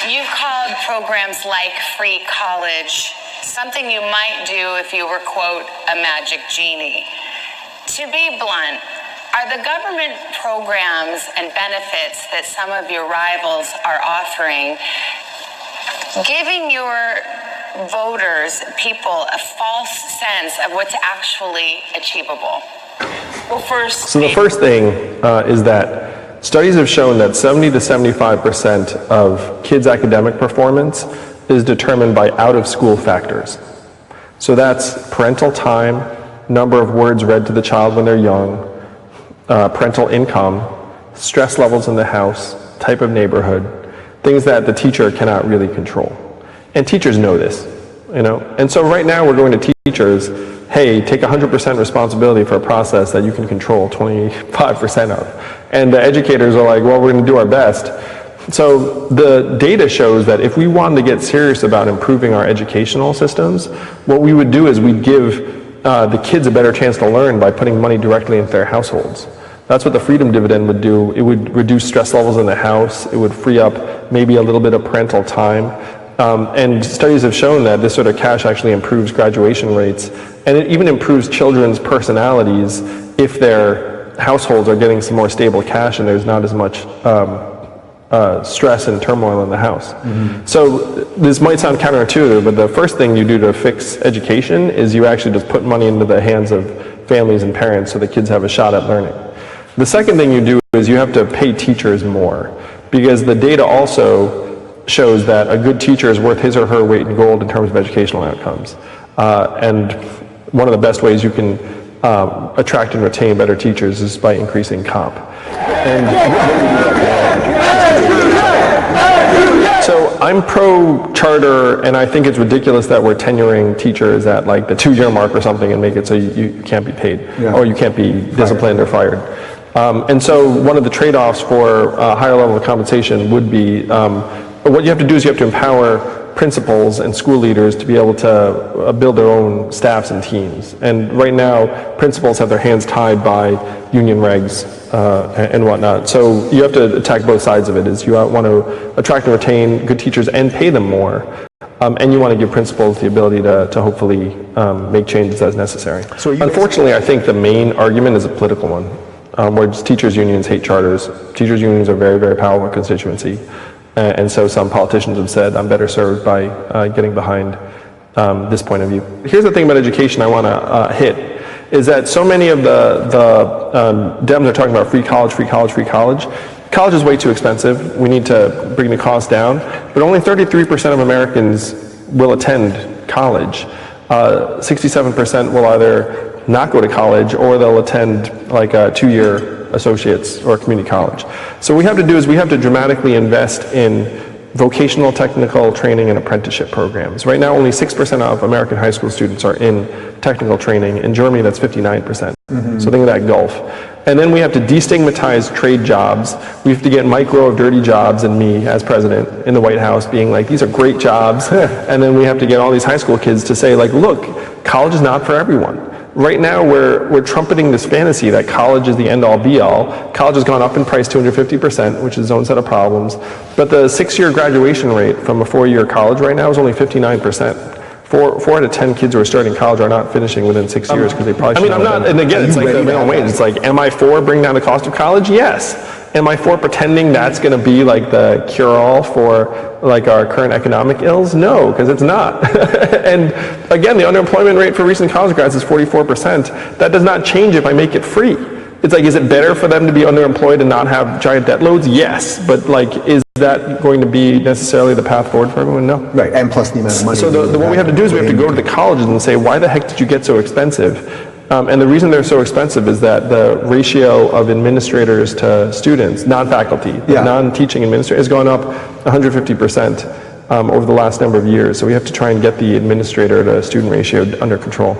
You've called programs like free college something you might do if you were, quote, a magic genie. To be blunt, are the government programs and benefits that some of your rivals are offering giving your voters, people, a false sense of what's actually achievable? Well, So the first thing is that studies have shown that 70 to 75% of kids' academic performance is determined by out-of-school factors. So that's parental time, number of words read to the child when they're young, parental income, stress levels in the house, type of neighborhood, things that the teacher cannot really control. And teachers know this, you know. And so right now we're going to teachers, hey, take 100% responsibility for a process that you can control 25% of. And the educators are like, well, we're going to do our best. So the data shows that if we wanted to get serious about improving our educational systems, what we would do is we'd give the kids a better chance to learn by putting money directly into their households. That's what the freedom dividend would do. It would reduce stress levels in the house. It would free up maybe a little bit of parental time. And studies have shown that this sort of cash actually improves graduation rates, and it even improves children's personalities if their households are getting some more stable cash and there's not as much stress and turmoil in the house. Mm-hmm. So this might sound counterintuitive, but the first thing you do to fix education is you actually just put money into the hands of families and parents so the kids have a shot at learning. The second thing you do is you have to pay teachers more, because the data also shows that a good teacher is worth his or her weight in gold in terms of educational outcomes. And one of the best ways you can attract and retain better teachers is by increasing comp. So I'm pro-charter, and I think it's ridiculous that we're tenuring teachers at like the 2-year mark or something and make it so you can't be paid, or you can't be disciplined or fired. And so one of the trade-offs for a higher level of compensation would be, what you have to do is you have to empower principals and school leaders to be able to build their own staffs and teams. And right now, principals have their hands tied by union regs and whatnot. So you have to attack both sides of it. Is you want to attract and retain good teachers and pay them more. And you want to give principals the ability to hopefully make changes as necessary. So unfortunately, I think the main argument is a political one, where teachers' unions hate charters. Teachers' unions are very, very powerful constituency. And so some politicians have said, I'm better served by getting behind this point of view. Here's the thing about education I want to hit, is that so many of the Dems are talking about free college, free college, free college. College is way too expensive. We need to bring the cost down. But only 33% of Americans will attend college. 67% will either not go to college, or they'll attend like a 2-year associates or community college. So what we have to do is we have to dramatically invest in vocational technical training and apprenticeship programs. Right now, only 6% of American high school students are in technical training. In Germany, that's 59%. Mm-hmm. So think of that gulf. And then we have to destigmatize trade jobs. We have to get Mike Rowe of Dirty Jobs and me as president in the White House being like, these are great jobs. And then we have to get all these high school kids to say like, look, college is not for everyone. Right now, we're trumpeting this fantasy that college is the end-all, be-all. College has gone up in price 250%, which is its own set of problems. But the 6-year graduation rate from a 4-year college right now is only 59%. 4 out of 10 kids who are starting college are not finishing within 6 years because they probably should. I mean, I'm not, and again, it's like the minimum wage. It's like, am I for bringing down the cost of college? Yes. Am I for pretending that's going to be like the cure-all for like our current economic ills? No, because it's not. And again, the underemployment rate for recent college grads is 44%. That does not change if I make it free. It's like, is it better for them to be underemployed and not have giant debt loads? Yes, but like, is that going to be necessarily the path forward for everyone? No. Right, and plus the amount of money. So what we have to do is we have to go to the colleges and say, why the heck did you get so expensive? And the reason they're so expensive is that the ratio of administrators to students, non-faculty, non-teaching administrators, has gone up 150% over the last number of years. So we have to try and get the administrator to student ratio under control.